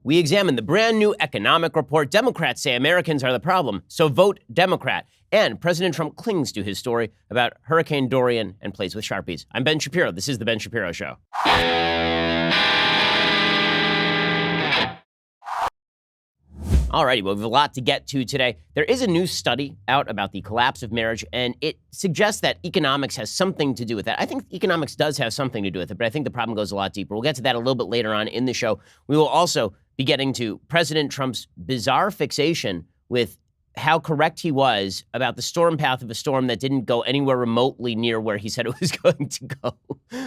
we examine the brand new economic report. Democrats say Americans are the problem, so vote Democrat. And President Trump clings to his story about Hurricane Dorian and plays with Sharpies. I'm Ben Shapiro. This is The Ben Shapiro Show. Alrighty, well, we have a lot to get to today. There is a new study out about the collapse of marriage, and it suggests that economics has something to do with that. I think economics does have something to do with it, but I think the problem goes a lot deeper. We'll get to that a little bit later on in the show. We will also be getting to President Trump's bizarre fixation with how correct he was about the storm path of a storm that didn't go anywhere remotely near where he said it was going to go.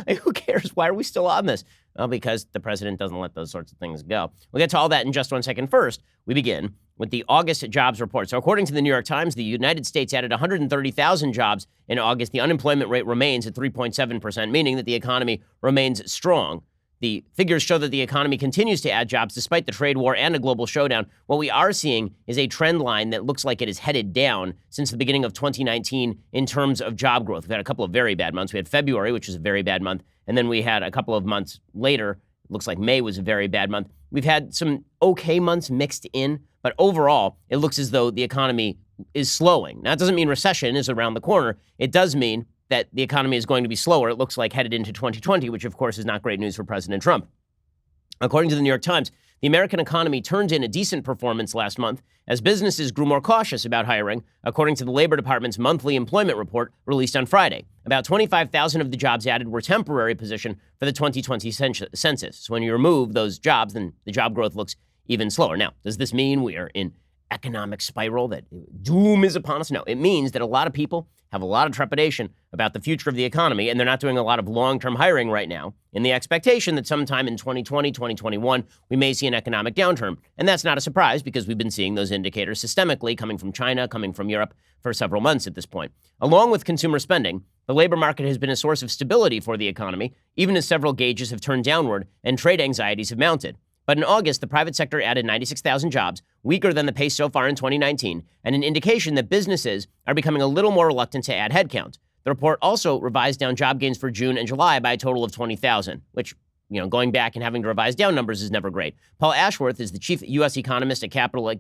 Like, who cares? Why are we still on this? Well, because the president doesn't let those sorts of things go. We'll get to all that in just 1 second. First, we begin with the August jobs report. So according to the New York Times, the United States added 130,000 jobs in August. The unemployment rate remains at 3.7%, meaning that the economy remains strong. The figures show that the economy continues to add jobs despite the trade war and a global showdown. What we are seeing is a trend line that looks like it is headed down since the beginning of 2019 in terms of job growth. We've had a couple of very bad months. We had February, which was a very bad month. And then we had a couple of months later, it looks like May was a very bad month. We've had some okay months mixed in, but overall, it looks as though the economy is slowing. Now, it doesn't mean recession is around the corner. It does mean that the economy is going to be slower, it looks like, headed into 2020, which, of course, is not great news for President Trump. According to the New York Times, the American economy turned in a decent performance last month as businesses grew more cautious about hiring, according to the Labor Department's monthly employment report released on Friday. About 25,000 of the jobs added were temporary position for the 2020 census. So when you remove those jobs, then the job growth looks even slower. Now, does this mean we are in economic spiral, that doom is upon us? No, it means that a lot of people have a lot of trepidation about the future of the economy, and they're not doing a lot of long-term hiring right now in the expectation that sometime in 2020, 2021, we may see an economic downturn. And that's not a surprise because we've been seeing those indicators systemically coming from China, coming from Europe for several months at this point. Along with consumer spending, the labor market has been a source of stability for the economy, even as several gauges have turned downward and trade anxieties have mounted. But in August, the private sector added 96,000 jobs, weaker than the pace so far in 2019, and an indication that businesses are becoming a little more reluctant to add headcount. The report also revised down job gains for June and July by a total of 20,000, which, going back and having to revise down numbers is never great. Paul Ashworth is the chief U.S. economist at Capital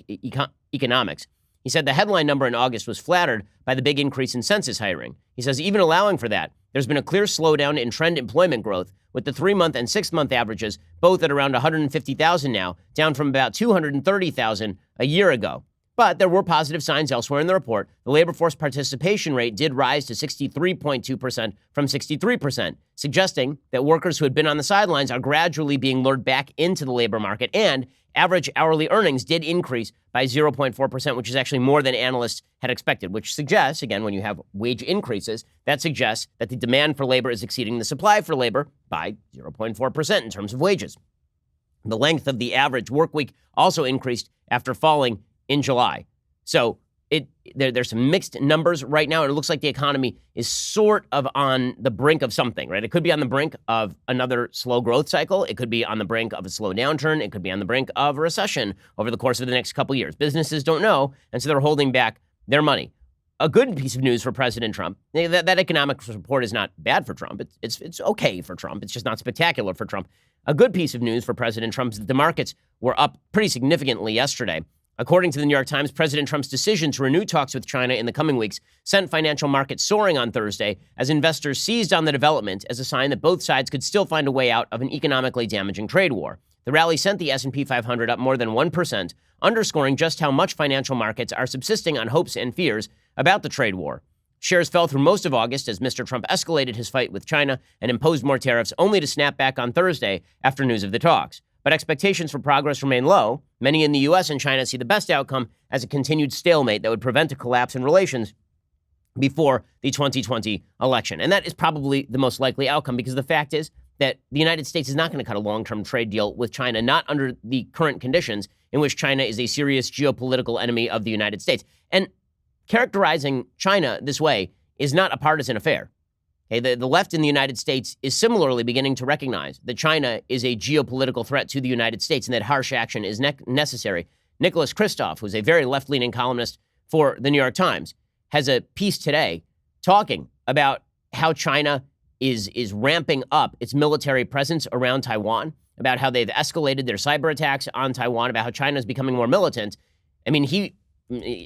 Economics. He said the headline number in August was flattered by the big increase in census hiring. He says even allowing for that, there's been a clear slowdown in trend employment growth, with the 3-month and 6-month averages both at around 150,000 now, down from about 230,000 a year ago. But there were positive signs elsewhere in the report. The labor force participation rate did rise to 63.2% from 63%, suggesting that workers who had been on the sidelines are gradually being lured back into the labor market, and average hourly earnings did increase by 0.4%, which is actually more than analysts had expected, which suggests, again, when you have wage increases, that suggests that the demand for labor is exceeding the supply for labor by 0.4% in terms of wages. The length of the average work week also increased after falling in July. So there's some mixed numbers right now, and it looks like the economy is sort of on the brink of something, right? It could be on the brink of another slow growth cycle. It could be on the brink of a slow downturn. It could be on the brink of a recession over the course of the next couple of years. Businesses don't know, and so they're holding back their money. A good piece of news for President Trump, that economic report is not bad for Trump. It's okay for Trump. It's just not spectacular for Trump. A good piece of news for President Trump is that the markets were up pretty significantly yesterday. According to the New York Times, President Trump's decision to renew talks with China in the coming weeks sent financial markets soaring on Thursday as investors seized on the development as a sign that both sides could still find a way out of an economically damaging trade war. The rally sent the S&P 500 up more than 1%, underscoring just how much financial markets are subsisting on hopes and fears about the trade war. Shares fell through most of August as Mr. Trump escalated his fight with China and imposed more tariffs, only to snap back on Thursday after news of the talks. But expectations for progress remain low. Many in the U.S. and China see the best outcome as a continued stalemate that would prevent a collapse in relations before the 2020 election. And that is probably the most likely outcome, because the fact is that the United States is not going to cut a long-term trade deal with China, not under the current conditions in which China is a serious geopolitical enemy of the United States. And characterizing China this way is not a partisan affair. Okay, the left in the United States is similarly beginning to recognize that China is a geopolitical threat to the United States and that harsh action is necessary. Nicholas Kristof, who's a very left-leaning columnist for the New York Times, has a piece today talking about how China is ramping up its military presence around Taiwan about how they've escalated their cyber attacks on Taiwan, about how China is becoming more militant. I mean, he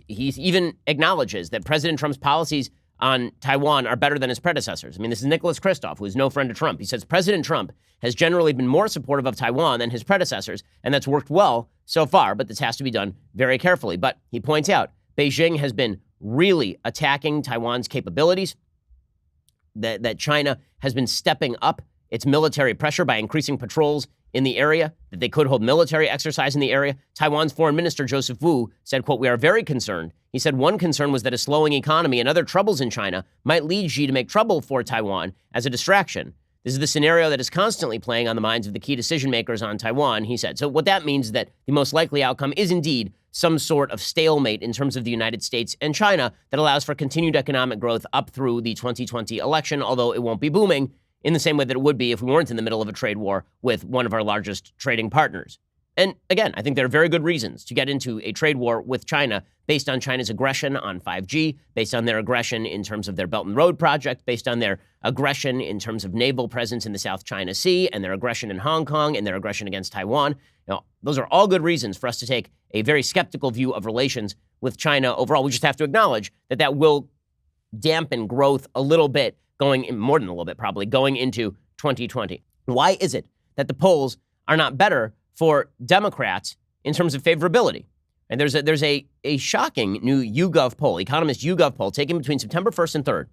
even acknowledges that President Trump's policies on Taiwan are better than his predecessors. I mean, this is Nicholas Kristof, who is no friend of Trump. He says President Trump has generally been more supportive of Taiwan than his predecessors, and that's worked well so far, but this has to be done very carefully. But he points out Beijing has been really attacking Taiwan's capabilities, that China has been stepping up its military pressure by increasing patrols in the area, that they could hold military exercise in the area. Taiwan's foreign minister, Joseph Wu, said, quote, "We are very concerned." He said one concern was that a slowing economy and other troubles in China might lead Xi to make trouble for Taiwan as a distraction. This is the scenario that is constantly playing on the minds of the key decision makers on Taiwan, he said. So what that means is that the most likely outcome is indeed some sort of stalemate in terms of the United States and China that allows for continued economic growth up through the 2020 election, although it won't be booming in the same way that it would be if we weren't in the middle of a trade war with one of our largest trading partners. And again, I think there are very good reasons to get into a trade war with China based on China's aggression on 5G, based on their aggression in terms of their Belt and Road project, based on their aggression in terms of naval presence in the South China Sea, and their aggression in Hong Kong, and their aggression against Taiwan. Now, those are all good reasons for us to take a very skeptical view of relations with China overall. We just have to acknowledge that that will dampen growth a little bit, more than a little bit probably, going into 2020. Why is it that the polls are not better for Democrats in terms of favorability? And there's a shocking new YouGov poll, Economist YouGov poll, taken between September 1st and 3rd.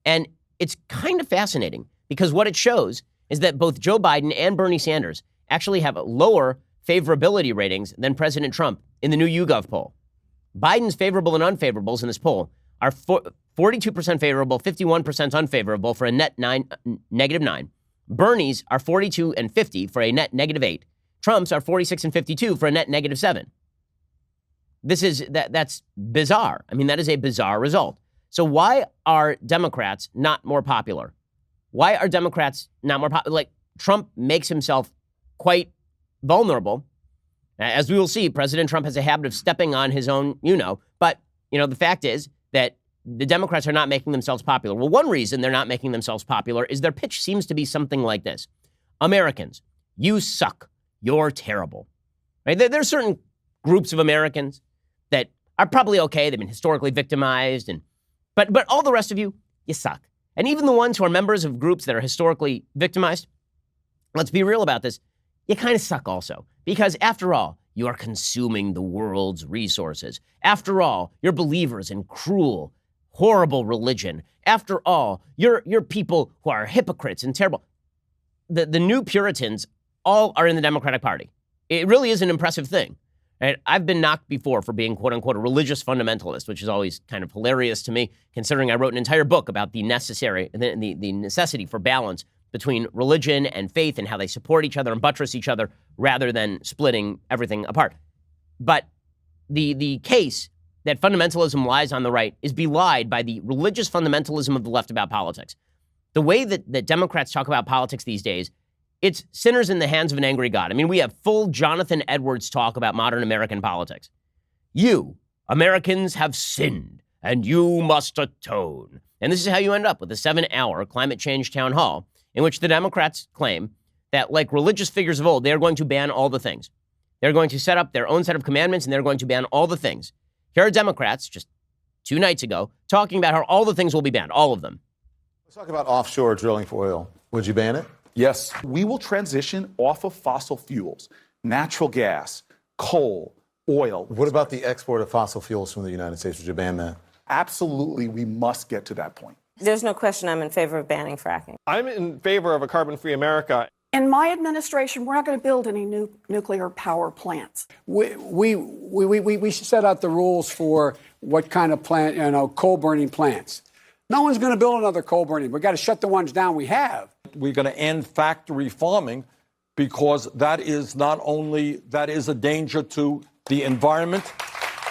And it's kind of fascinating because what it shows is that both Joe Biden and Bernie Sanders actually have lower favorability ratings than President Trump in the new YouGov poll. Biden's favorable and unfavorables in this poll are 42% favorable, 51% unfavorable for a net -9. Bernie's are 42 and 50 for a net -8. Trump's are 46 and 52 for a net -7. That's bizarre. I mean, that is a bizarre result. So why are Democrats not more popular? Why are Democrats not more popular? Like, Trump makes himself quite vulnerable. As we will see, President Trump has a habit of stepping on his own, but, the fact is that the Democrats are not making themselves popular. Well, one reason they're not making themselves popular is their pitch seems to be something like this. Americans, you suck. You're terrible. Right? There are certain groups of Americans that are probably okay. They've been historically victimized, but all the rest of you, you suck. And even the ones who are members of groups that are historically victimized, let's be real about this, you kind of suck also. Because after all, you are consuming the world's resources. After all, you're believers in cruel, horrible religion. After all, you're people who are hypocrites and terrible. The new Puritans all are in the Democratic Party. It really is an impressive thing. Right? I've been knocked before for being, quote unquote, a religious fundamentalist, which is always kind of hilarious to me, considering I wrote an entire book about the necessity for balance between religion and faith and how they support each other and buttress each other rather than splitting everything apart. But the case that fundamentalism lies on the right is belied by the religious fundamentalism of the left about politics. The way that Democrats talk about politics these days, it's sinners in the hands of an angry God. I mean, we have full Jonathan Edwards talk about modern American politics. You, Americans, have sinned, and you must atone. And this is how you end up with a 7-hour climate change town hall in which the Democrats claim that, like religious figures of old, they are going to ban all the things. They're going to set up their own set of commandments, and they're going to ban all the things. Here are Democrats, just 2 nights ago, talking about how all the things will be banned, all of them. Let's talk about offshore drilling for oil. Would you ban it? Yes. We will transition off of fossil fuels, natural gas, coal, oil. What about the export of fossil fuels from the United States? Would you ban that? Absolutely, we must get to that point. There's no question I'm in favor of banning fracking. I'm in favor of a carbon-free America. In my administration, we're not going to build any new nuclear power plants. We should set out the rules for what kind of plant, coal-burning plants. No one's going to build another coal-burning. We've got to shut the ones down we have. We're going to end factory farming because that is a danger to the environment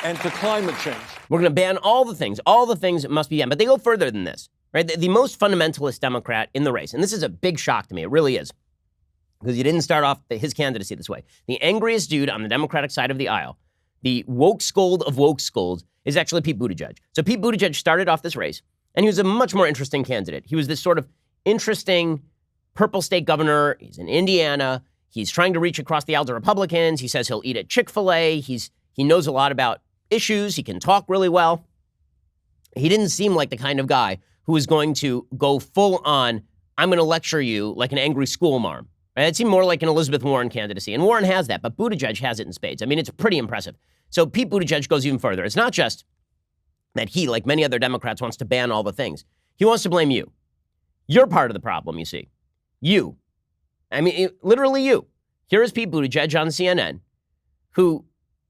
and to climate change. We're going to ban all the things. All the things must be banned. But they go further than this, right? The most fundamentalist Democrat in the race, and this is a big shock to me, it really is, because he didn't start off his candidacy this way. The angriest dude on the Democratic side of the aisle, the woke scold of woke scolds, is actually Pete Buttigieg. So Pete Buttigieg started off this race, and he was a much more interesting candidate. He was this sort of interesting purple state governor. He's in Indiana. He's trying to reach across the aisle to Republicans. He says he'll eat at Chick-fil-A. He knows a lot about issues. He can talk really well. He didn't seem like the kind of guy who was going to go full on, I'm going to lecture you like an angry schoolmarm. Right? It seemed more like an Elizabeth Warren candidacy. And Warren has that, but Buttigieg has it in spades. I mean, it's pretty impressive. So Pete Buttigieg goes even further. It's not just that he, like many other Democrats, wants to ban all the things. He wants to blame you. You're part of the problem, you see. You. I mean, literally you. Here is Pete Buttigieg on CNN, who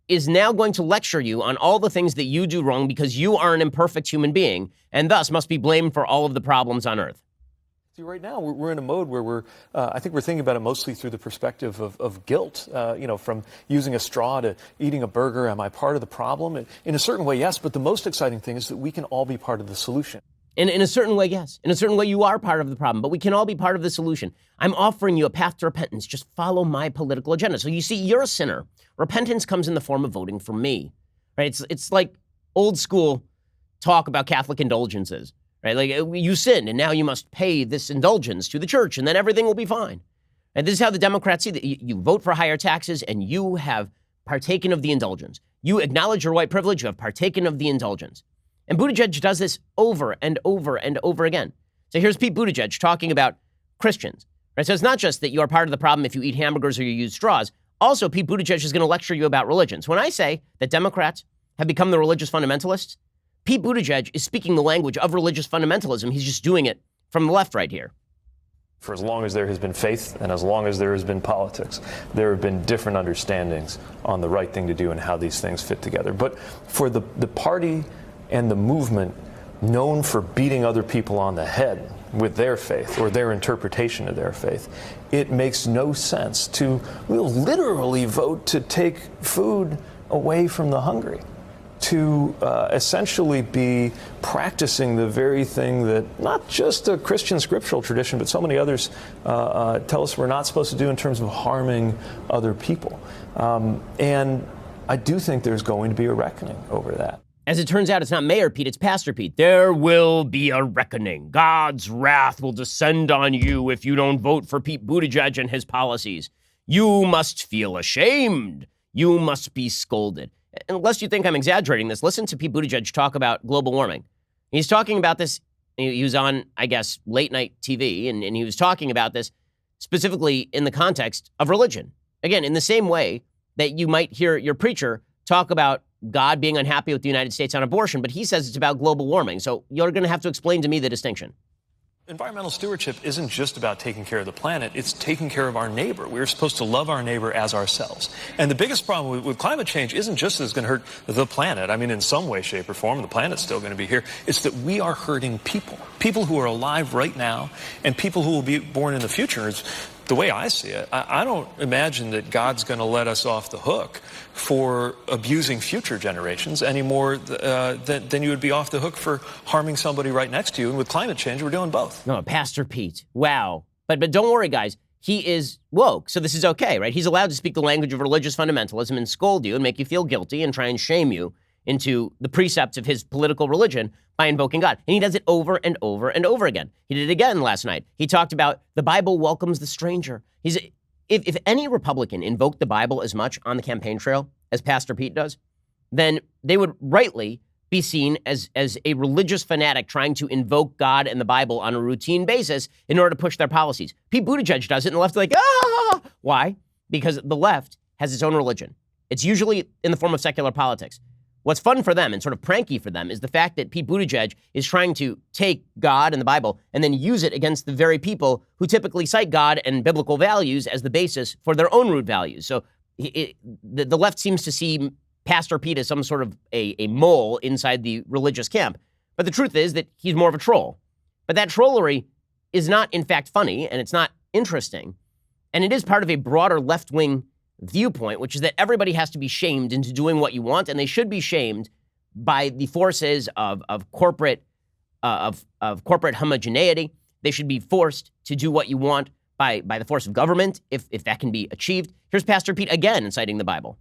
is now going to lecture you on all the things that you do wrong because you are an imperfect human being and thus must be blamed for all of the problems on earth. See, right now, we're in a mode where I think we're thinking about it mostly through the perspective of guilt, from using a straw to eating a burger. Am I part of the problem? In a certain way, yes, but the most exciting thing is that we can all be part of the solution. In a certain way, yes. In a certain way, you are part of the problem, but we can all be part of the solution. I'm offering you a path to repentance. Just follow my political agenda. So you see, you're a sinner. Repentance comes in the form of voting for me, right? It's like old school talk about Catholic indulgences, right? Like you sinned and now you must pay this indulgence to the church and then everything will be fine. And this is how the Democrats see that. You vote for higher taxes and you have partaken of the indulgence. You acknowledge your white privilege, you have partaken of the indulgence. And Buttigieg does this over and over and over again. So here's Pete Buttigieg talking about Christians. Right? So it's not just that you are part of the problem if you eat hamburgers or you use straws. Also, Pete Buttigieg is going to lecture you about religions. When I say that Democrats have become the religious fundamentalists, Pete Buttigieg is speaking the language of religious fundamentalism. He's just doing it from the left right here. For as long as there has been faith and as long as there has been politics, there have been different understandings on the right thing to do and how these things fit together. But for the party and the movement known for beating other people on the head with their faith or their interpretation of their faith, it makes no sense to literally vote to take food away from the hungry, to essentially be practicing the very thing that not just a Christian scriptural tradition, but so many others tell us we're not supposed to do in terms of harming other people. And I do think there's going to be a reckoning over that. As it turns out, it's not Mayor Pete, it's Pastor Pete. There will be a reckoning. God's wrath will descend on you if you don't vote for Pete Buttigieg and his policies. You must feel ashamed. You must be scolded. Unless you think I'm exaggerating this, listen to Pete Buttigieg talk about global warming. He's talking about this. He was on, I guess, late night TV, and he was talking about this specifically in the context of religion. Again, in the same way that you might hear your preacher talk about God being unhappy with the United States on abortion, but he says it's about global warming. So you're going to have to explain to me the distinction. Environmental stewardship isn't just about taking care of the planet, it's taking care of our neighbor. We're supposed to love our neighbor as ourselves. And the biggest problem with climate change isn't just that it's going to hurt the planet. I mean, in some way, shape, or form, the planet's still going to be here. It's that we are hurting people who are alive right now and people who will be born in the future. It's the way I see it. I don't imagine that God's going to let us off the hook for abusing future generations any more than you would be off the hook for harming somebody right next to you. And with climate change, we're doing both. No, Pastor Pete. Wow. But don't worry, guys. He is woke, so this is okay, right? He's allowed to speak the language of religious fundamentalism and scold you and make you feel guilty and try and shame you into the precepts of his political religion by invoking God. And he does it over and over and over again. He did it again last night. He talked about the Bible welcomes the stranger. If any Republican invoked the Bible as much on the campaign trail as Pastor Pete does, then they would rightly be seen as a religious fanatic trying to invoke God and the Bible on a routine basis in order to push their policies. Pete Buttigieg does it, and the left is like, ah! Why? Because the left has its own religion. It's usually in the form of secular politics. What's fun for them and sort of pranky for them is the fact that Pete Buttigieg is trying to take God and the Bible and then use it against the very people who typically cite God and biblical values as the basis for their own root values. So the left seems to see Pastor Pete as some sort of a mole inside the religious camp. But the truth is that he's more of a troll. But that trollery is not, in fact, funny, and it's not interesting. And it is part of a broader left-wing viewpoint, which is that everybody has to be shamed into doing what you want, and they should be shamed by the forces of corporate homogeneity. They should be forced to do what you want by the force of government, if that can be achieved. Here's Pastor Pete again citing the Bible.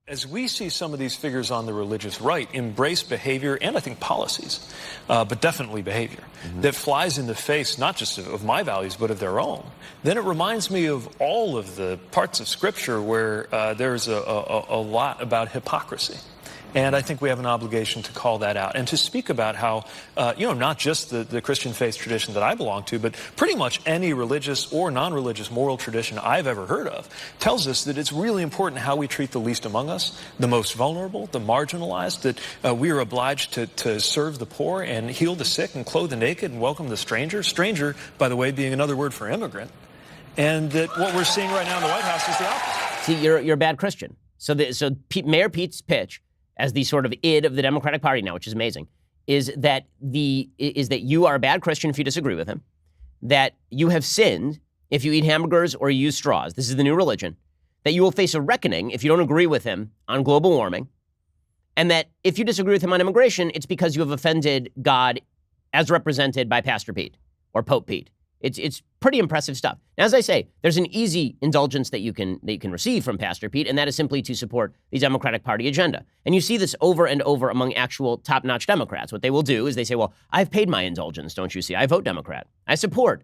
As we see some of these figures on the religious right embrace behavior and I think policies, but definitely behavior, that flies in the face not just of my values but of their own, then it reminds me of all of the parts of Scripture where there's a lot about hypocrisy. And I think we have an obligation to call that out and to speak about how, not just the Christian faith tradition that I belong to, but pretty much any religious or non-religious moral tradition I've ever heard of tells us that it's really important how we treat the least among us, the most vulnerable, the marginalized, that we are obliged to serve the poor and heal the sick and clothe the naked and welcome the stranger. Stranger, by the way, being another word for immigrant. And that what we're seeing right now in the White House is the opposite. See, you're a bad Christian. So Mayor Pete's pitch, as the sort of id of the Democratic Party now, which is amazing, is that you are a bad Christian if you disagree with him, that you have sinned if you eat hamburgers or you use straws. This is the new religion. That you will face a reckoning if you don't agree with him on global warming, and that if you disagree with him on immigration, it's because you have offended God as represented by Pastor Pete or Pope Pete. It's pretty impressive stuff. Now, as I say, there's an easy indulgence that you can receive from Pastor Pete, and that is simply to support the Democratic Party agenda. And you see this over and over among actual top-notch Democrats. What they will do is they say, well, I've paid my indulgence, don't you see? I vote Democrat. I support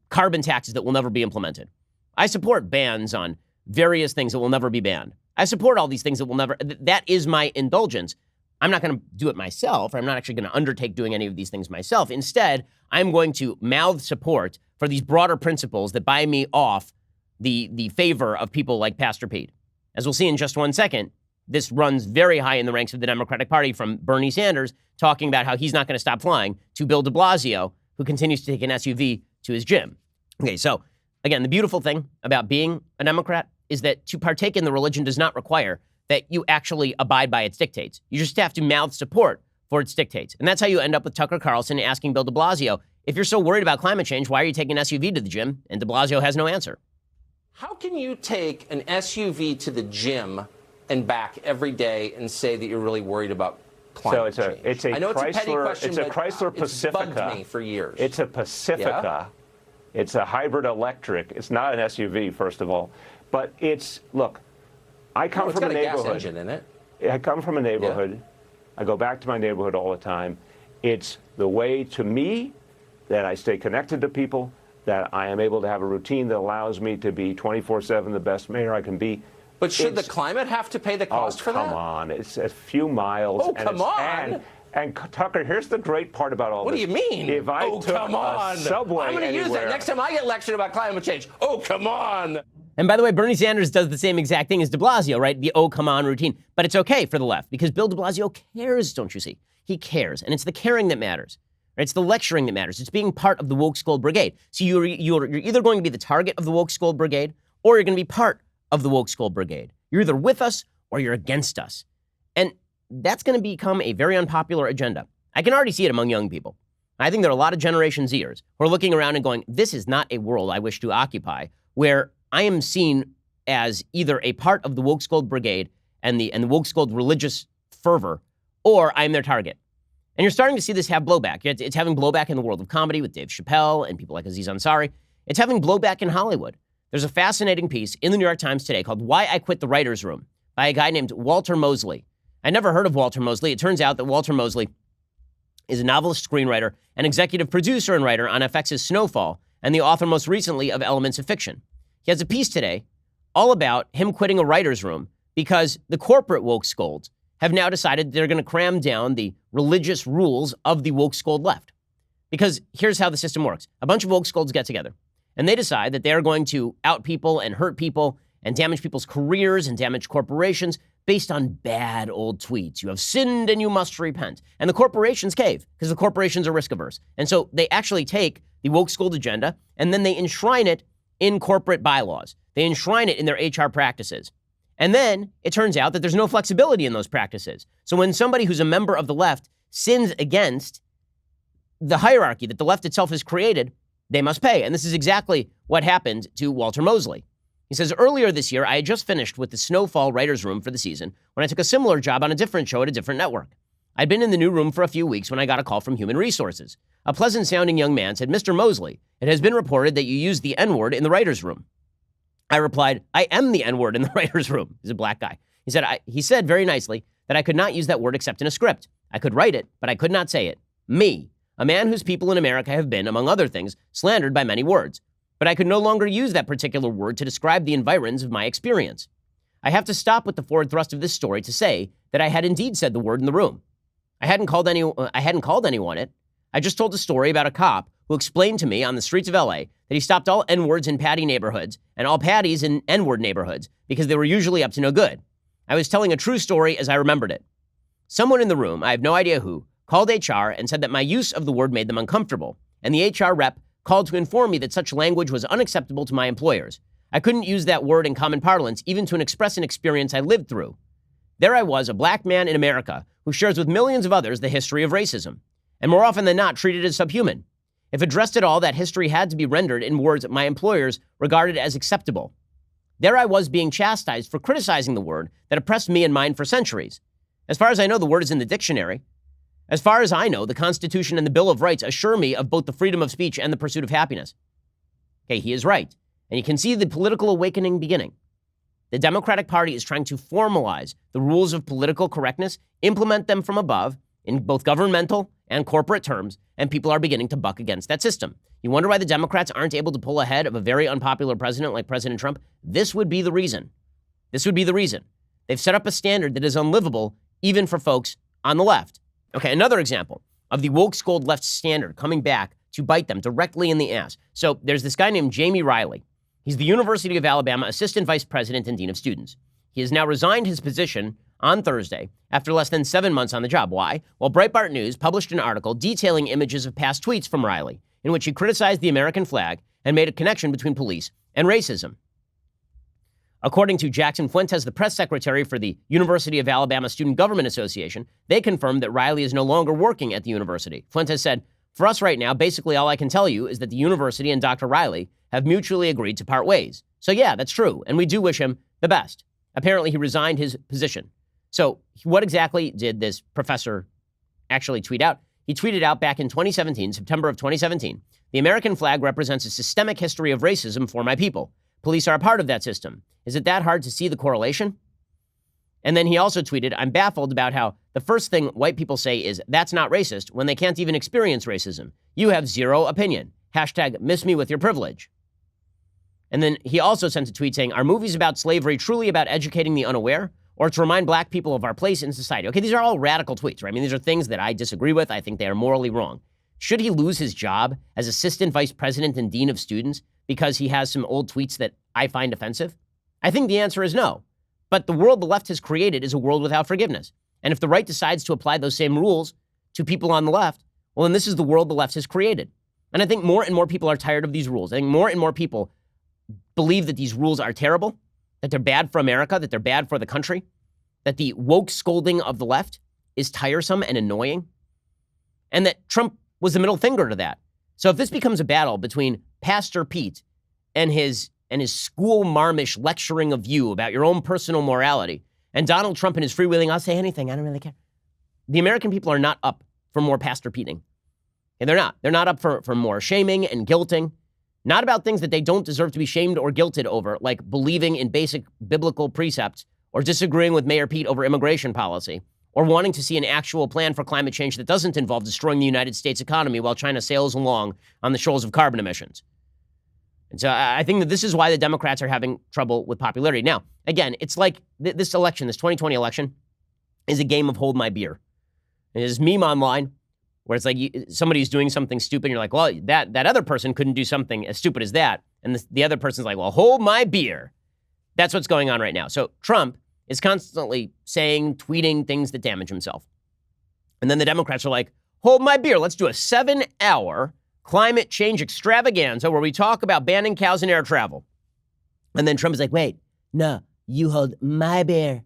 carbon taxes that will never be implemented. I support bans on various things that will never be banned. I support all these things that will never, that is my indulgence. I'm not going to do it myself, or I'm not actually going to undertake doing any of these things myself. Instead, I'm going to mouth support for these broader principles that buy me off the favor of people like Pastor Pete. As we'll see in just one second, this runs very high in the ranks of the Democratic Party, from Bernie Sanders talking about how he's not going to stop flying to Bill de Blasio, who continues to take an SUV to his gym. Okay, so again, the beautiful thing about being a Democrat is that to partake in the religion does not require that you actually abide by its dictates. You just have to mouth support for its dictates. And that's how you end up with Tucker Carlson asking Bill de Blasio, if you're so worried about climate change, why are you taking an SUV to the gym? And de Blasio has no answer. How can you take an SUV to the gym and back every day and say that you're really worried about climate change? It's a I know Chrysler, it's a petty question, it's a Chrysler Pacifica. It's bugged me for years. It's a Pacifica. Yeah? It's a hybrid electric. It's not an SUV, first of all. But look, I come from a neighborhood. It's got a gas engine in it. I come from a neighborhood. Yeah. I go back to my neighborhood all the time. It's the way, to me, that I stay connected to people, that I am able to have a routine that allows me to be 24/7 the best mayor I can be. But should the climate have to pay the cost for that? Oh, come on. It's a few miles. Oh, come on. And Tucker, here's the great part about all this. What do you mean? If I took a subway I'm going to use that next time I get lectured about climate change. Oh, come on. And by the way, Bernie Sanders does the same exact thing as de Blasio, right? The oh, come on routine. But it's okay for the left because Bill de Blasio cares, don't you see? He cares. And it's the caring that matters. Right? It's the lecturing that matters. It's being part of the woke Scold brigade. So you're either going to be the target of the woke Scold brigade or you're going to be part of the woke Scold brigade. You're either with us or you're against us. And that's going to become a very unpopular agenda. I can already see it among young people. I think there are a lot of Generation Zers who are looking around and going, this is not a world I wish to occupy, where I am seen as either a part of the woke Scold brigade and the woke Scold religious fervor, or I'm their target. And you're starting to see this have blowback. It's having blowback in the world of comedy with Dave Chappelle and people like Aziz Ansari. It's having blowback in Hollywood. There's a fascinating piece in the New York Times today called Why I Quit the Writer's Room by a guy named Walter Mosley. I never heard of Walter Mosley. It turns out that Walter Mosley is a novelist, screenwriter, and executive producer and writer on FX's Snowfall, and the author most recently of Elements of Fiction. He has a piece today all about him quitting a writer's room because the corporate woke scolds have now decided they're going to cram down the religious rules of the woke scold left. Because here's how the system works. A bunch of woke scolds get together, and they decide that they are going to out people and hurt people and damage people's careers and damage corporations based on bad old tweets. You have sinned and you must repent. And the corporations cave because the corporations are risk averse. And so they actually take the woke scold agenda and then they enshrine it in corporate bylaws. They enshrine it in their HR practices. And then it turns out that there's no flexibility in those practices. So when somebody who's a member of the left sins against the hierarchy that the left itself has created, they must pay. And this is exactly what happened to Walter Mosley. He says, earlier this year, I had just finished with the Snowfall writer's room for the season when I took a similar job on a different show at a different network. I'd been in the new room for a few weeks when I got a call from Human Resources. A pleasant-sounding young man said, Mr. Mosley, it has been reported that you used the N-word in the writer's room. I replied, I am the N-word in the writer's room. He's a black guy. He said very nicely that I could not use that word except in a script. I could write it, but I could not say it. Me, a man whose people in America have been, among other things, slandered by many words. But I could no longer use that particular word to describe the environs of my experience. I have to stop with the forward thrust of this story to say that I had indeed said the word in the room. I hadn't called anyone it. I just told a story about a cop who explained to me on the streets of LA that he stopped all N-words in Patty neighborhoods and all Patties in N-word neighborhoods because they were usually up to no good. I was telling a true story as I remembered it. Someone in the room, I have no idea who, called HR and said that my use of the word made them uncomfortable, and the HR rep called to inform me that such language was unacceptable to my employers. I couldn't use that word in common parlance even to express an experience I lived through. There I was, a black man in America who shares with millions of others the history of racism, and more often than not treated as subhuman. If addressed at all, that history had to be rendered in words my employers regarded as acceptable. There I was being chastised for criticizing the word that oppressed me and mine for centuries. As far as I know, the word is in the dictionary. As far as I know, the Constitution and the Bill of Rights assure me of both the freedom of speech and the pursuit of happiness. Okay, he is right. And you can see the political awakening beginning. The Democratic Party is trying to formalize the rules of political correctness, implement them from above in both governmental and corporate terms, and people are beginning to buck against that system. You wonder why the Democrats aren't able to pull ahead of a very unpopular president like President Trump? This would be the reason. This would be the reason. They've set up a standard that is unlivable even for folks on the left. Okay, another example of the woke Scold left standard coming back to bite them directly in the ass. So there's this guy named Jamie Riley. He's the University of Alabama Assistant Vice President and Dean of Students. He has now resigned his position on Thursday after less than 7 months on the job. Why? Well, Breitbart News published an article detailing images of past tweets from Riley in which he criticized the American flag and made a connection between police and racism. According to Jackson Fuentes, the press secretary for the University of Alabama Student Government Association, they confirmed that Riley is no longer working at the university. Fuentes said, "For us right now, basically all I can tell you is that the university and Dr. Riley have mutually agreed to part ways." So yeah, that's true, and we do wish him the best. Apparently, he resigned his position. So what exactly did this professor actually tweet out? He tweeted out back in 2017, September of 2017, "The American flag represents a systemic history of racism for my people. Police are a part of that system. Is it that hard to see the correlation?" And then he also tweeted, "I'm baffled about how the first thing white people say is that's not racist when they can't even experience racism. You have zero opinion. Hashtag miss me with your privilege." And then he also sent a tweet saying, "Are movies about slavery truly about educating the unaware or to remind black people of our place in society?" Okay, these are all radical tweets, right? I mean, these are things that I disagree with. I think they are morally wrong. Should he lose his job as assistant vice president and dean of students because he has some old tweets that I find offensive? I think the answer is no. But the world the left has created is a world without forgiveness. And if the right decides to apply those same rules to people on the left, well, then this is the world the left has created. And I think more and more people are tired of these rules. I think more and more people believe that these rules are terrible, that they're bad for America, that they're bad for the country, that the woke scolding of the left is tiresome and annoying, and that Trump was the middle finger to that. So if this becomes a battle between Pastor Pete and his school marmish lecturing of you about your own personal morality, and Donald Trump and his freewheeling, "I'll say anything, I don't really care," the American people are not up for more Pastor Peting. And they're not. They're not up for more shaming and guilting, not about things that they don't deserve to be shamed or guilted over, like believing in basic biblical precepts or disagreeing with Mayor Pete over immigration policy, or wanting to see an actual plan for climate change that doesn't involve destroying the United States economy while China sails along on the shoals of carbon emissions. And so I think that this is why the Democrats are having trouble with popularity. Now, again, it's like this election, this 2020 election, is a game of hold my beer. There's this meme online where it's like somebody's doing something stupid, and you're like, well, that other person couldn't do something as stupid as that. And the other person's like, well, hold my beer. That's what's going on right now. So Trump is constantly saying, tweeting things that damage himself. And then the Democrats are like, hold my beer. Let's do a 7-hour climate change extravaganza where we talk about banning cows in air travel. And then Trump is like, wait, no, you hold my beer.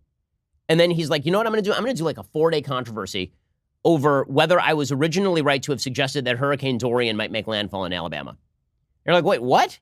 And then he's like, you know what I'm going to do? I'm going to do like a 4-day controversy over whether I was originally right to have suggested that Hurricane Dorian might make landfall in Alabama. You're like, wait, what?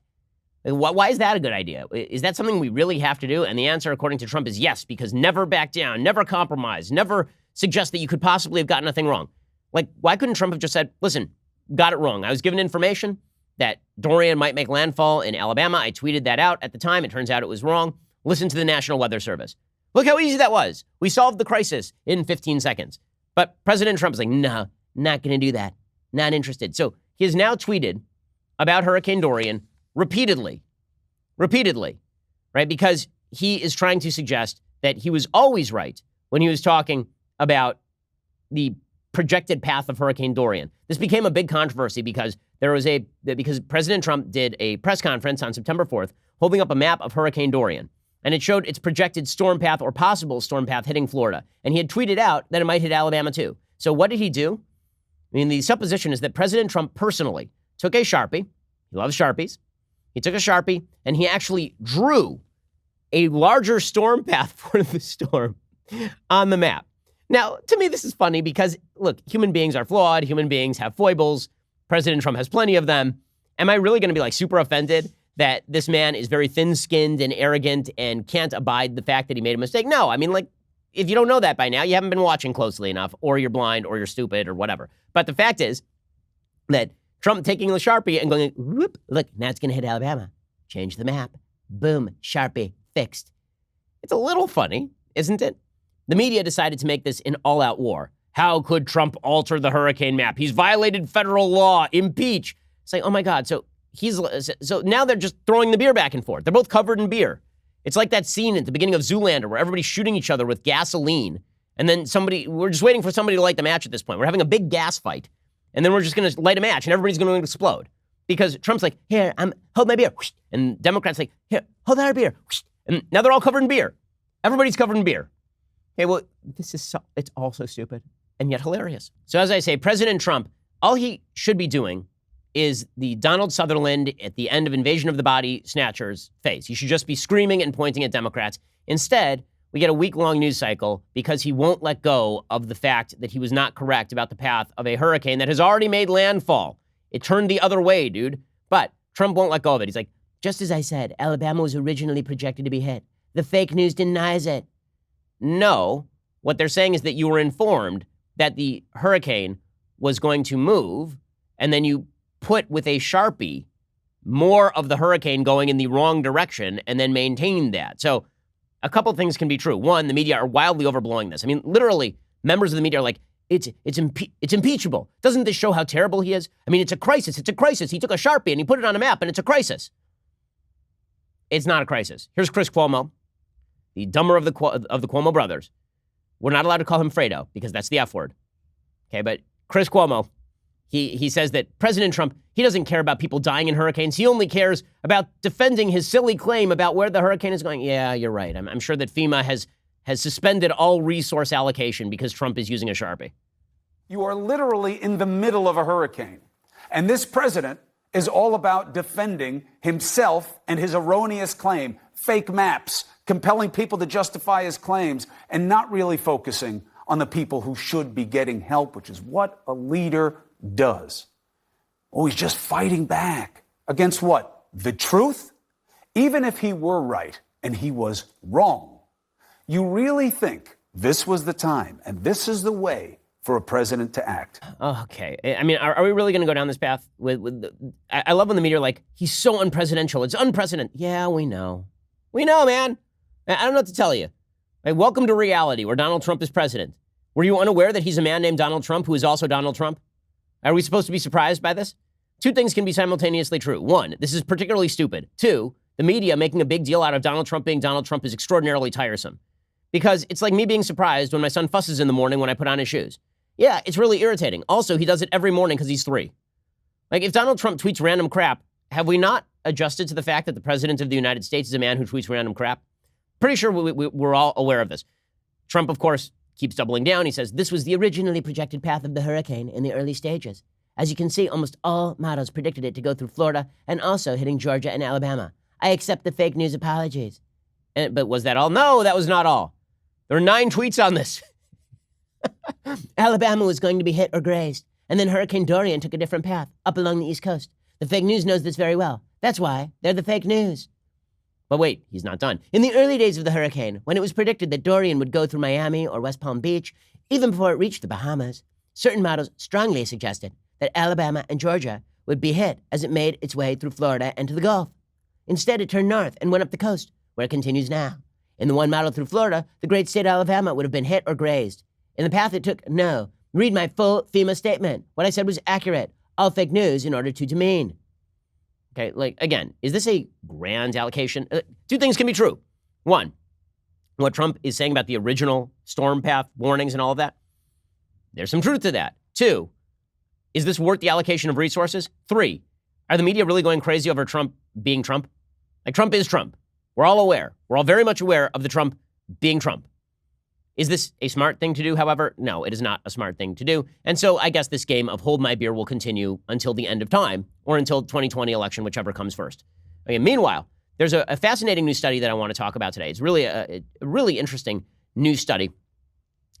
Why is that a good idea? Is that something we really have to do? And the answer, according to Trump, is yes, because never back down, never compromise, never suggest that you could possibly have gotten nothing wrong. Like, why couldn't Trump have just said, listen, got it wrong. I was given information that Dorian might make landfall in Alabama. I tweeted that out at the time. It turns out it was wrong. Listen to the National Weather Service. Look how easy that was. We solved the crisis in 15 seconds. But President Trump's like, no, not going to do that. Not interested. So he has now tweeted about Hurricane Dorian repeatedly, right? Because he is trying to suggest that he was always right when he was talking about the projected path of Hurricane Dorian. This became a big controversy because because President Trump did a press conference on September 4th holding up a map of Hurricane Dorian, and it showed its projected storm path or possible storm path hitting Florida. And he had tweeted out that it might hit Alabama too. So what did he do? I mean, the supposition is that President Trump personally took a Sharpie. He loves Sharpies. He took a Sharpie and he actually drew a larger storm path for the storm on the map. Now, to me, this is funny because, look, human beings are flawed. Human beings have foibles. President Trump has plenty of them. Am I really going to be like super offended that this man is very thin-skinned and arrogant and can't abide the fact that he made a mistake? No, I mean, like, if you don't know that by now, you haven't been watching closely enough, or you're blind, or you're stupid, or whatever. But the fact is that Trump taking the Sharpie and going, whoop, look, now it's going to hit Alabama. Change the map. Boom, Sharpie, fixed. It's a little funny, isn't it? The media decided to make this an all-out war. How could Trump alter the hurricane map? He's violated federal law. Impeach. It's like, oh my God. So now they're just throwing the beer back and forth. They're both covered in beer. It's like that scene at the beginning of Zoolander where everybody's shooting each other with gasoline. And then we're just waiting for somebody to light the match at this point. We're having a big gas fight. And then we're just going to light a match and everybody's going to explode. Because Trump's like, here, hold my beer. And Democrats like, here, hold our beer. And now they're all covered in beer. Everybody's covered in beer. Okay, well, it's all so stupid and yet hilarious. So as I say, President Trump, all he should be doing is the Donald Sutherland at the end of Invasion of the Body Snatchers face. He should just be screaming and pointing at Democrats. Instead, we get a week-long news cycle because he won't let go of the fact that he was not correct about the path of a hurricane that has already made landfall. It turned the other way, dude. But Trump won't let go of it. He's like, just as I said, Alabama was originally projected to be hit. The fake news denies it. No, what they're saying is that you were informed that the hurricane was going to move, and then you put with a Sharpie more of the hurricane going in the wrong direction and then maintained that. So a couple things can be true. One, the media are wildly overblowing this. I mean, literally, members of the media are like, it's impeachable. Doesn't this show how terrible he is? I mean, it's a crisis. It's a crisis. He took a Sharpie and he put it on a map, and it's a crisis. It's not a crisis. Here's Chris Cuomo, the dumber of the Cuomo brothers. We're not allowed to call him Fredo because that's the F word. Okay, but Chris Cuomo, he says that President Trump, he doesn't care about people dying in hurricanes. He only cares about defending his silly claim about where the hurricane is going. Yeah, you're right. I'm sure that FEMA has suspended all resource allocation because Trump is using a Sharpie. You are literally in the middle of a hurricane. And this president is all about defending himself and his erroneous claim, fake maps, compelling people to justify his claims, and not really focusing on the people who should be getting help, which is what a leader does. Oh, he's just fighting back. Against what? The truth? Even if he were right and he was wrong, you really think this was the time and this is the way for a president to act? Okay. I mean, are we really going to go down this path? I love when the media are like, he's so unpresidential. It's unprecedented. Yeah, we know. We know, man. I don't know what to tell you. Like, welcome to reality where Donald Trump is president. Were you unaware that he's a man named Donald Trump who is also Donald Trump? Are we supposed to be surprised by this? Two things can be simultaneously true. One, this is particularly stupid. Two, the media making a big deal out of Donald Trump being Donald Trump is extraordinarily tiresome. Because it's like me being surprised when my son fusses in the morning when I put on his shoes. Yeah, it's really irritating. Also, he does it every morning because he's 3. Like, if Donald Trump tweets random crap, have we not adjusted to the fact that the president of the United States is a man who tweets random crap? Pretty sure we're all aware of this. Trump, of course, keeps doubling down. He says, this was the originally projected path of the hurricane in the early stages. As you can see, almost all models predicted it to go through Florida and also hitting Georgia and Alabama. I accept the fake news apologies. But was that all? No, that was not all. There are 9 tweets on this. Alabama was going to be hit or grazed, and then Hurricane Dorian took a different path up along the East Coast. The fake news knows this very well. That's why they're the fake news. But wait, he's not done. In the early days of the hurricane, when it was predicted that Dorian would go through Miami or West Palm Beach, even before it reached the Bahamas, certain models strongly suggested that Alabama and Georgia would be hit as it made its way through Florida and to the Gulf. Instead, it turned north and went up the coast, where it continues now. In the one modeled through Florida, the great state of Alabama would have been hit or grazed. In the path it took, no. Read my full FEMA statement. What I said was accurate. All fake news in order to demean. Okay, like, again, is this a grand allocation? Two things can be true. One, what Trump is saying about the original storm path warnings and all of that, there's some truth to that. Two, is this worth the allocation of resources? Three, are the media really going crazy over Trump being Trump? Like, Trump is Trump. We're all aware. We're all very much aware of the Trump being Trump. Is this a smart thing to do, however? No, it is not a smart thing to do. And so I guess this game of hold my beer will continue until the end of time or until 2020 election, whichever comes first. Okay, meanwhile, there's a fascinating new study that I want to talk about today. It's really a really interesting new study.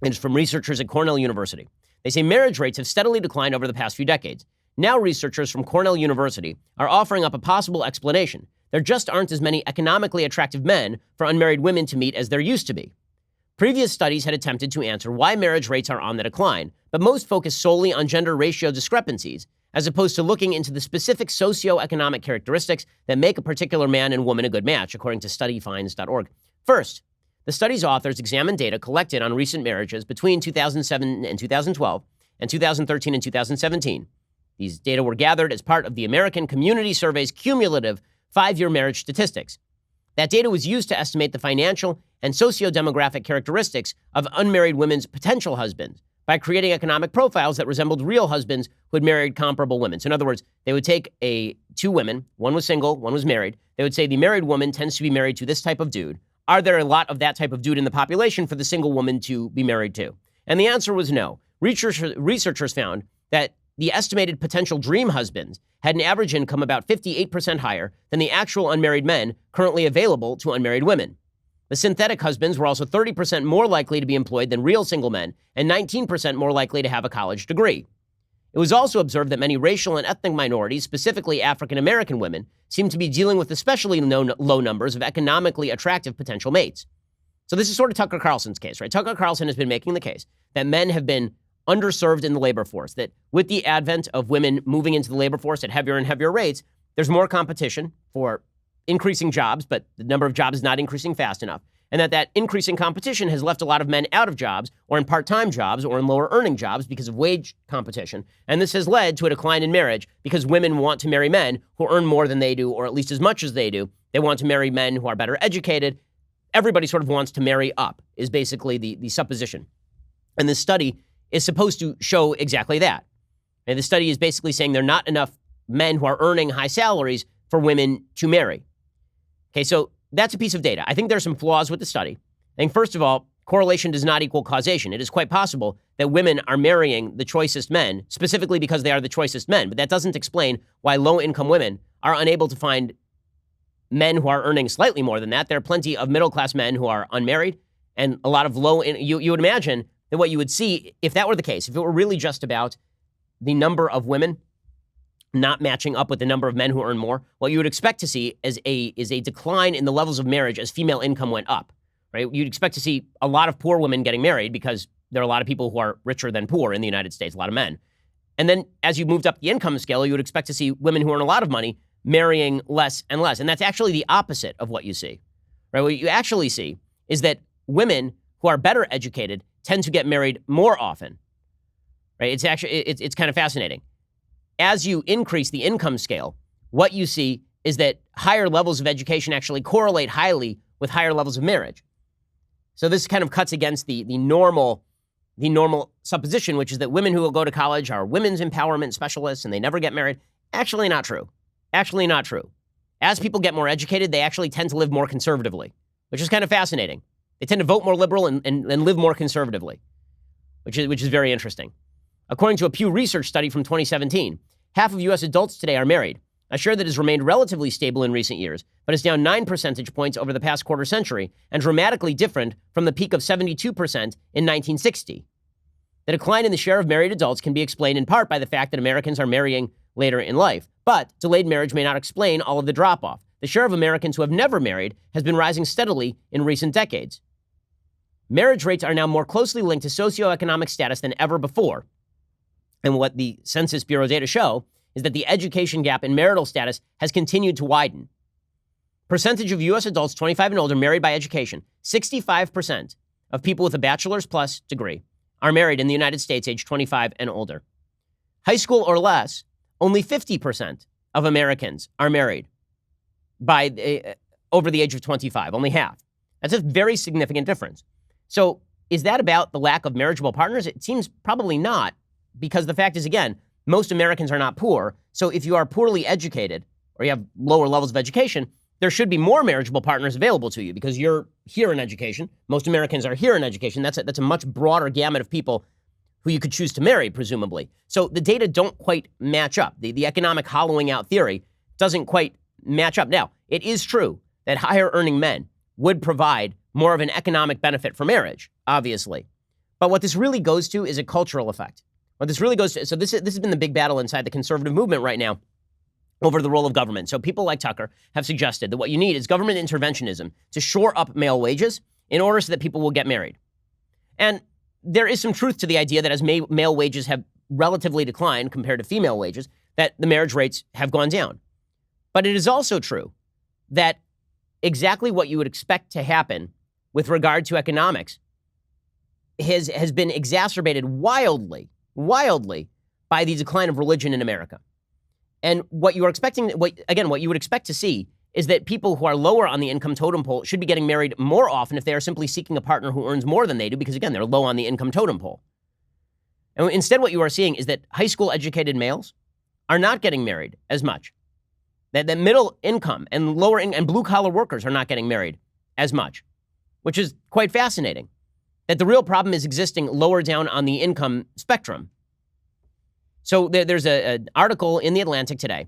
It's from researchers at Cornell University. They say marriage rates have steadily declined over the past few decades. Now researchers from Cornell University are offering up a possible explanation. There just aren't as many economically attractive men for unmarried women to meet as there used to be. Previous studies had attempted to answer why marriage rates are on the decline, but most focus solely on gender ratio discrepancies, as opposed to looking into the specific socioeconomic characteristics that make a particular man and woman a good match, according to studyfinds.org. First, the study's authors examined data collected on recent marriages between 2007 and 2012 and 2013 and 2017. These data were gathered as part of the American Community Survey's cumulative 5-year marriage statistics. That data was used to estimate the financial and socio-demographic characteristics of unmarried women's potential husbands by creating economic profiles that resembled real husbands who had married comparable women. So in other words, they would take two women, one was single, one was married. They would say the married woman tends to be married to this type of dude. Are there a lot of that type of dude in the population for the single woman to be married to? And the answer was no. Researchers found that the estimated potential dream husbands had an average income about 58% higher than the actual unmarried men currently available to unmarried women. The synthetic husbands were also 30% more likely to be employed than real single men and 19% more likely to have a college degree. It was also observed that many racial and ethnic minorities, specifically African American women, seem to be dealing with especially low numbers of economically attractive potential mates. So this is sort of Tucker Carlson's case, right? Tucker Carlson has been making the case that men have been underserved in the labor force, that with the advent of women moving into the labor force at heavier and heavier rates, there's more competition for increasing jobs, but the number of jobs is not increasing fast enough. And that increasing competition has left a lot of men out of jobs or in part-time jobs or in lower earning jobs because of wage competition. And this has led to a decline in marriage because women want to marry men who earn more than they do, or at least as much as they do. They want to marry men who are better educated. Everybody sort of wants to marry up, is basically the supposition. And this study is supposed to show exactly that. And the study is basically saying there are not enough men who are earning high salaries for women to marry. Okay, so that's a piece of data. I think there's some flaws with the study. I think, first of all, correlation does not equal causation. It is quite possible that women are marrying the choicest men, specifically because they are the choicest men. But that doesn't explain why low-income women are unable to find men who are earning slightly more than that. There are plenty of middle-class men who are unmarried, and a lot of you would imagine that what you would see, if that were the case, if it were really just about the number of women not matching up with the number of men who earn more, what you would expect to see is a decline in the levels of marriage as female income went up, right? You'd expect to see a lot of poor women getting married because there are a lot of people who are richer than poor in the United States, a lot of men. And then as you moved up the income scale, you would expect to see women who earn a lot of money marrying less and less. And that's actually the opposite of what you see, right? What you actually see is that women who are better educated tend to get married more often, right? It's actually, it's kind of fascinating. As you increase the income scale, what you see is that higher levels of education actually correlate highly with higher levels of marriage. So this kind of cuts against the normal supposition, which is that women who will go to college are women's empowerment specialists and they never get married. Actually not true. Actually not true. As people get more educated, they actually tend to live more conservatively, which is kind of fascinating. They tend to vote more liberal and live more conservatively, which is very interesting. According to a Pew Research study from 2017, half of U.S. adults today are married, a share that has remained relatively stable in recent years, but is down 9 percentage points over the past quarter century and dramatically different from the peak of 72% in 1960. The decline in the share of married adults can be explained in part by the fact that Americans are marrying later in life, but delayed marriage may not explain all of the drop-off. The share of Americans who have never married has been rising steadily in recent decades. Marriage rates are now more closely linked to socioeconomic status than ever before. And what the Census Bureau data show is that the education gap in marital status has continued to widen. Percentage of U.S. adults 25 and older married by education. 65% of people with a bachelor's plus degree are married in the United States age 25 and older. High school or less, only 50% of Americans are married by over the age of 25, only half. That's a very significant difference. So is that about the lack of marriageable partners? It seems probably not, because the fact is, again, most Americans are not poor. So if you are poorly educated or you have lower levels of education, there should be more marriageable partners available to you because you're here in education. Most Americans are here in education. That's a much broader gamut of people who you could choose to marry, presumably. So the data don't quite match up. The economic hollowing out theory doesn't quite match up. Now, it is true that higher earning men would provide more of an economic benefit for marriage, obviously. But what this really goes to is a cultural effect. What this really goes to, so this has been the big battle inside the conservative movement right now over the role of government. So people like Tucker have suggested that what you need is government interventionism to shore up male wages in order so that people will get married. And there is some truth to the idea that as male wages have relatively declined compared to female wages, that the marriage rates have gone down. But it is also true that exactly what you would expect to happen with regard to economics has been exacerbated wildly by the decline of religion in America. And what you are expecting, what you would expect to see is that people who are lower on the income totem pole should be getting married more often if they are simply seeking a partner who earns more than they do, because again, they're low on the income totem pole. And instead, what you are seeing is that high school educated males are not getting married as much. That middle income and lower and blue collar workers are not getting married as much, which is quite fascinating. That the real problem is existing lower down on the income spectrum. So there's an article in The Atlantic today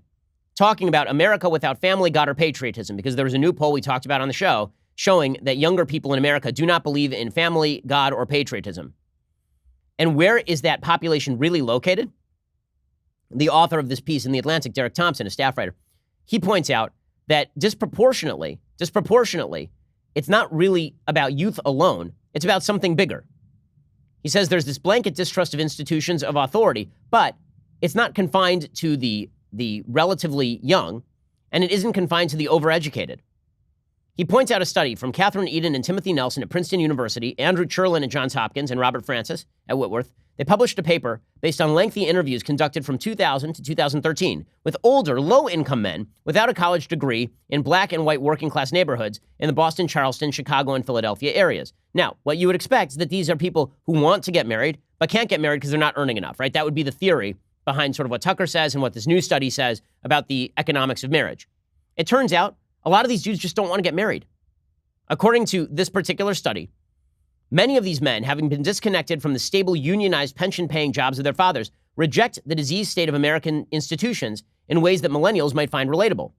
talking about America without family, God, or patriotism, because there was a new poll we talked about on the show showing that younger people in America do not believe in family, God, or patriotism. And where is that population really located? The author of this piece in The Atlantic, Derek Thompson, a staff writer, he points out that disproportionately, it's not really about youth alone. It's about something bigger. He says there's this blanket distrust of institutions of authority, but it's not confined to the relatively young, and it isn't confined to the overeducated. He points out a study from Catherine Eden and Timothy Nelson at Princeton University, Andrew Cherlin at Johns Hopkins, and Robert Francis at Whitworth. They published a paper based on lengthy interviews conducted from 2000 to 2013 with older, low-income men without a college degree in black and white working-class neighborhoods in the Boston, Charleston, Chicago, and Philadelphia areas. Now, what you would expect is that these are people who want to get married but can't get married because they're not earning enough, right? That would be the theory behind sort of what Tucker says and what this new study says about the economics of marriage. It turns out a lot of these dudes just don't want to get married. According to this particular study, many of these men, having been disconnected from the stable unionized pension-paying jobs of their fathers, reject the diseased state of American institutions in ways that millennials might find relatable.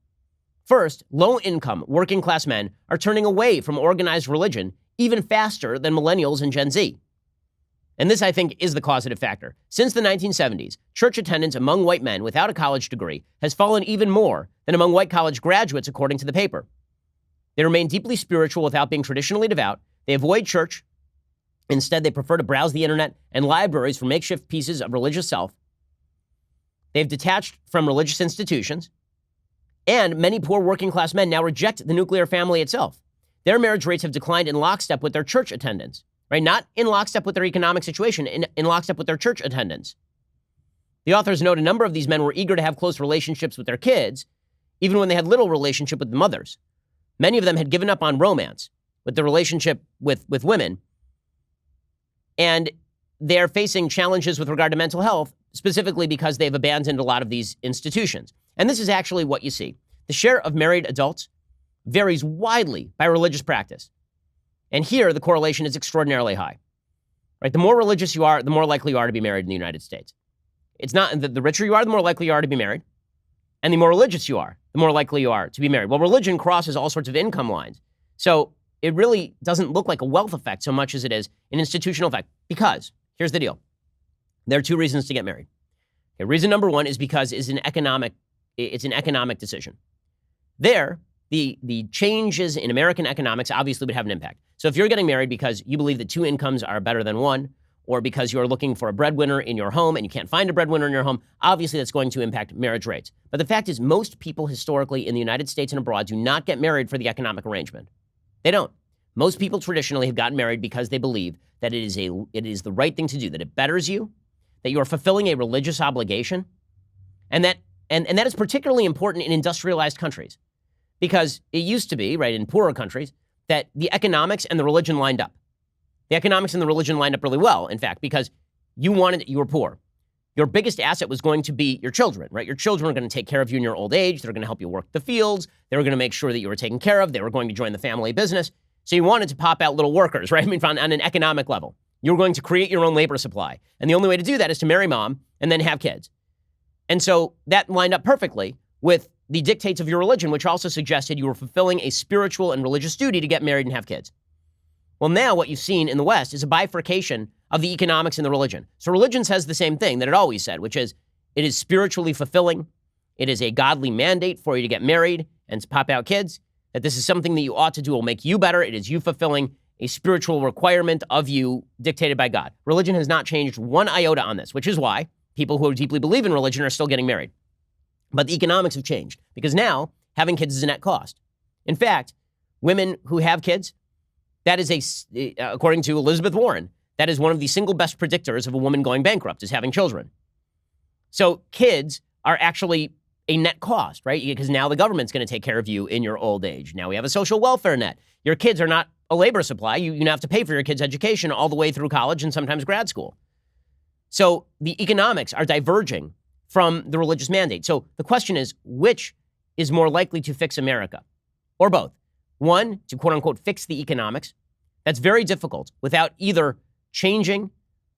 First, low-income, working-class men are turning away from organized religion even faster than millennials and Gen Z. And this, I think, is the causative factor. Since the 1970s, church attendance among white men without a college degree has fallen even more than among white college graduates, according to the paper. They remain deeply spiritual without being traditionally devout. They avoid church. Instead, they prefer to browse the internet and libraries for makeshift pieces of religious self. They've detached from religious institutions. And many poor working-class men now reject the nuclear family itself. Their marriage rates have declined in lockstep with their church attendance. Right? Not in lockstep with their economic situation, in lockstep with their church attendance. The authors note a number of these men were eager to have close relationships with their kids, even when they had little relationship with the mothers. Many of them had given up on romance with the relationship with women. And they're facing challenges with regard to mental health, specifically because they've abandoned a lot of these institutions. And this is actually what you see. The share of married adults varies widely by religious practice. And here, the correlation is extraordinarily high. Right? The more religious you are, the more likely you are to be married in the United States. It's not the richer you are, the more likely you are to be married. And the more religious you are, the more likely you are to be married. Well, religion crosses all sorts of income lines. So it really doesn't look like a wealth effect so much as it is an institutional effect. Because, here's the deal. There are two reasons to get married. Okay, reason number one is because it's an economic decision. The changes in American economics obviously would have an impact. So if you're getting married because you believe that two incomes are better than one, or because you're looking for a breadwinner in your home and you can't find a breadwinner in your home, obviously that's going to impact marriage rates. But the fact is, most people historically in the United States and abroad do not get married for the economic arrangement. They don't. Most people traditionally have gotten married because they believe that it is the right thing to do, that it betters you, that you are fulfilling a religious obligation, and that is particularly important in industrialized countries, because it used to be, right, in poorer countries, that the economics and the religion lined up. The economics and the religion lined up really well, in fact, because you were poor. Your biggest asset was going to be your children, right? Your children are going to take care of you in your old age. They're going to help you work the fields. They were going to make sure that you were taken care of. They were going to join the family business. So you wanted to pop out little workers, right? I mean, on an economic level. You were going to create your own labor supply. And the only way to do that is to marry mom and then have kids. And so that lined up perfectly with the dictates of your religion, which also suggested you were fulfilling a spiritual and religious duty to get married and have kids. Well, now what you've seen in the West is a bifurcation of the economics and the religion. So religion says the same thing that it always said, which is it is spiritually fulfilling. It is a godly mandate for you to get married and to pop out kids, that this is something that you ought to do. It will make you better. It is you fulfilling a spiritual requirement of you dictated by God. Religion has not changed one iota on this, which is why people who deeply believe in religion are still getting married. But the economics have changed because now having kids is a net cost. In fact, women who have kids, that is according to Elizabeth Warren, that is one of the single best predictors of a woman going bankrupt, is having children. So kids are actually a net cost, right? Because now the government's going to take care of you in your old age. Now we have a social welfare net. Your kids are not a labor supply. You have to pay for your kids' education all the way through college and sometimes grad school. So the economics are diverging from the religious mandate. So the question is, which is more likely to fix America? Or both? One, to quote unquote fix the economics. That's very difficult without either changing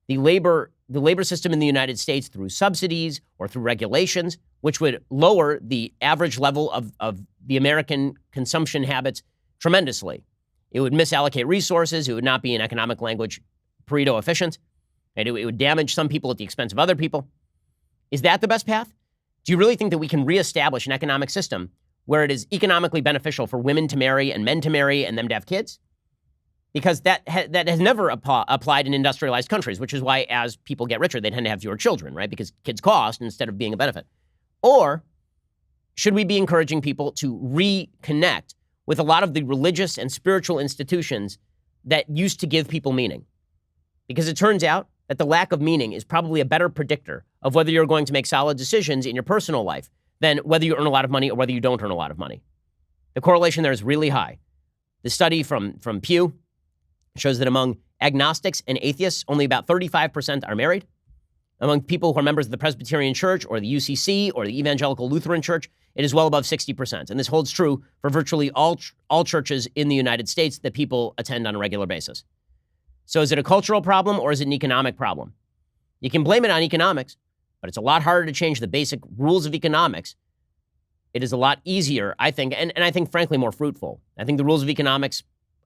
the labor system in the United States through subsidies or through regulations, which would lower the average level of the American consumption habits tremendously. It would misallocate resources. It would not be, in economic language, Pareto efficient. And it would damage some people at the expense of other people. Is that the best path? Do you really think that we can reestablish an economic system where it is economically beneficial for women to marry and men to marry and them to have kids? Because that has never applied in industrialized countries, which is why as people get richer, they tend to have fewer children, right? Because kids cost instead of being a benefit. Or should we be encouraging people to reconnect with a lot of the religious and spiritual institutions that used to give people meaning? Because it turns out that the lack of meaning is probably a better predictor of whether you're going to make solid decisions in your personal life than whether you earn a lot of money or whether you don't earn a lot of money. The correlation there is really high. The study from Pew shows that among agnostics and atheists, only about 35% are married. Among people who are members of the Presbyterian Church or the UCC or the Evangelical Lutheran Church, it is well above 60%. And this holds true for virtually all churches in the United States that people attend on a regular basis. So is it a cultural problem or is it an economic problem? You can blame it on economics, but it's a lot harder to change the basic rules of economics. It is a lot easier, I think, and I think, frankly, more fruitful. I think the rules of economics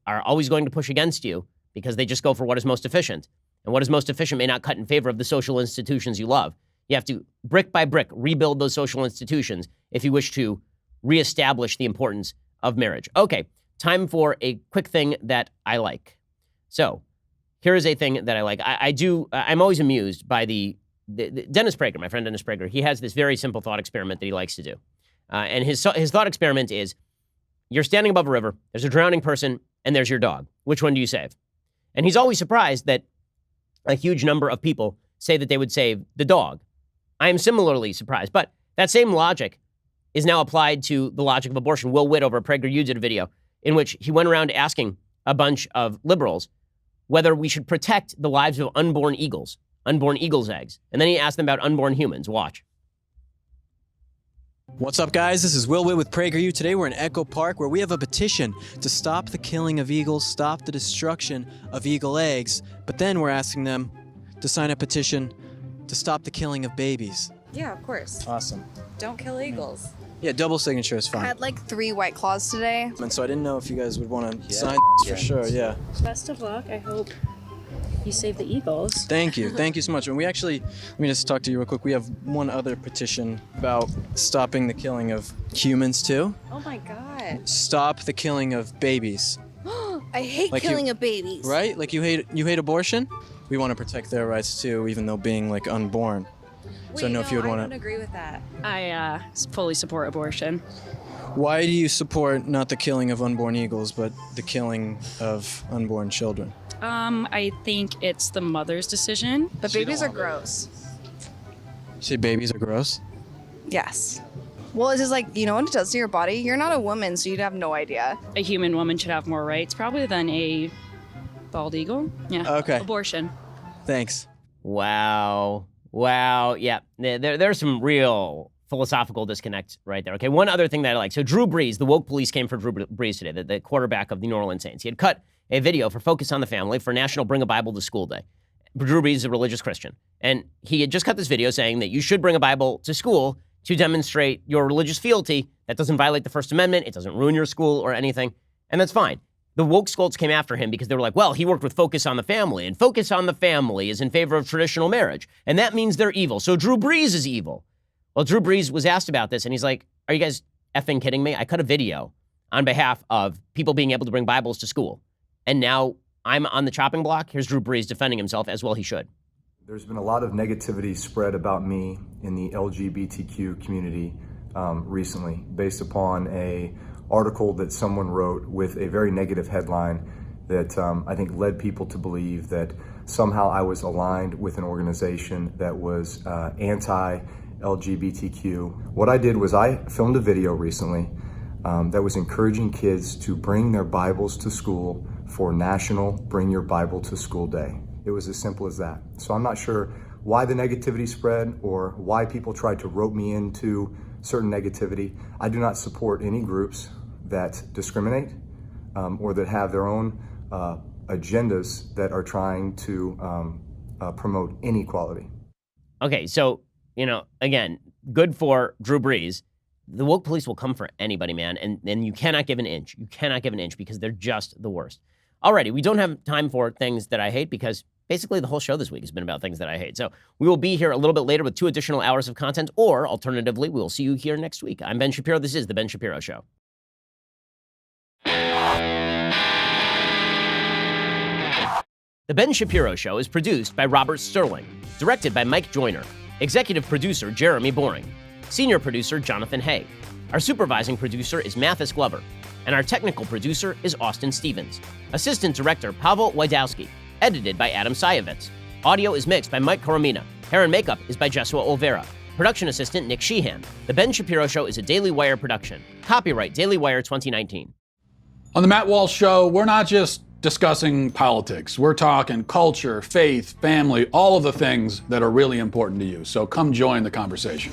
are always going to push against you because they just go for what is most efficient. And what is most efficient may not cut in favor of the social institutions you love. You have to, brick by brick, rebuild those social institutions if you wish to reestablish the importance of marriage. Okay, time for a quick thing that I like. So here is a thing that I like. I'm always amused by the Dennis Prager, my friend Dennis Prager. He has this very simple thought experiment that he likes to do. And his thought experiment is, you're standing above a river, there's a drowning person, and there's your dog. Which one do you save? And he's always surprised that a huge number of people say that they would save the dog. I am similarly surprised. But that same logic is now applied to the logic of abortion. Will Witt over at PragerU did a video in which he went around asking a bunch of liberals whether we should protect the lives of unborn eagles' eggs. And then he asked them about unborn humans. Watch. What's up, guys? This is Will Witt with PragerU. Today we're in Echo Park, where we have a petition to stop the killing of eagles, stop the destruction of eagle eggs. But then we're asking them to sign a petition to stop the killing of babies. Yeah, of course. Awesome. Don't kill eagles. Yeah, double signature is I fine. had like 3 White Claws today. And so I didn't know if you guys would want to sign for sure, yeah. Best of luck. I hope you save the eagles. Thank you. Thank you so much. And we actually, let me just talk to you real quick. We have one other petition about stopping the killing of humans too. Oh my God. Stop the killing of babies. I hate Like killing you- of babies. Right? Like you hate abortion? We want to protect their rights too, even though being like unborn. Wait, so I know if you would I want don't to. agree with that. I fully support abortion. Why do you support not the killing of unborn eagles, but the killing of unborn children? I think it's the mother's decision. But babies are gross. You say babies are gross? Yes. Well, it's just like, you know what it does to your body? You're not a woman, so you'd have no idea. A human woman should have more rights, probably, than a bald eagle. Yeah. Okay. Abortion. Thanks. Wow. Yeah. There's some real philosophical disconnect right there. Okay, one other thing that I like. So Drew Brees, the woke police came for Drew Brees today, the quarterback of the New Orleans Saints. He had cut a video for Focus on the Family for National Bring a Bible to School Day. Drew Brees is a religious Christian. And he had just cut this video saying that you should bring a Bible to school to demonstrate your religious fealty. That doesn't violate the First Amendment. It doesn't ruin your school or anything. And that's fine. The woke scolds came after him because they were like, well, he worked with Focus on the Family, and Focus on the Family is in favor of traditional marriage. And that means they're evil. So Drew Brees is evil. Well, Drew Brees was asked about this, and he's like, are you guys effing kidding me? I cut a video on behalf of people being able to bring Bibles to school. And now I'm on the chopping block. Here's Drew Brees defending himself, as well he should. There's been a lot of negativity spread about me in the LGBTQ community recently, based upon a article that someone wrote with a very negative headline that I think led people to believe that somehow I was aligned with an organization that was anti-LGBTQ. What I did was I filmed a video recently that was encouraging kids to bring their Bibles to school for National Bring Your Bible to School Day. It was as simple as that. So I'm not sure why the negativity spread or why people tried to rope me into certain negativity. I do not support any groups that discriminate or that have their own agendas that are trying to promote inequality. Okay, so, again, good for Drew Brees. The woke police will come for anybody, man, and you cannot give an inch. You cannot give an inch because they're just the worst. Alrighty, we don't have time for things that I hate because basically the whole show this week has been about things that I hate. So we will be here a little bit later with 2 additional hours of content, or alternatively, we will see you here next week. I'm Ben Shapiro. This is The Ben Shapiro Show. The Ben Shapiro Show is produced by Robert Sterling, directed by Mike Joyner, executive producer Jeremy Boring, senior producer Jonathan Hay. Our supervising producer is Mathis Glover, and our technical producer is Austin Stevens. Assistant director Pavel Wydowski, edited by Adam Sayevitz. Audio is mixed by Mike Coromina. Hair and makeup is by Jesua Olvera. Production assistant Nick Sheehan. The Ben Shapiro Show is a Daily Wire production. Copyright Daily Wire 2019. On the Matt Walsh Show, we're not just discussing politics. We're talking culture, faith, family, all of the things that are really important to you. So come join the conversation.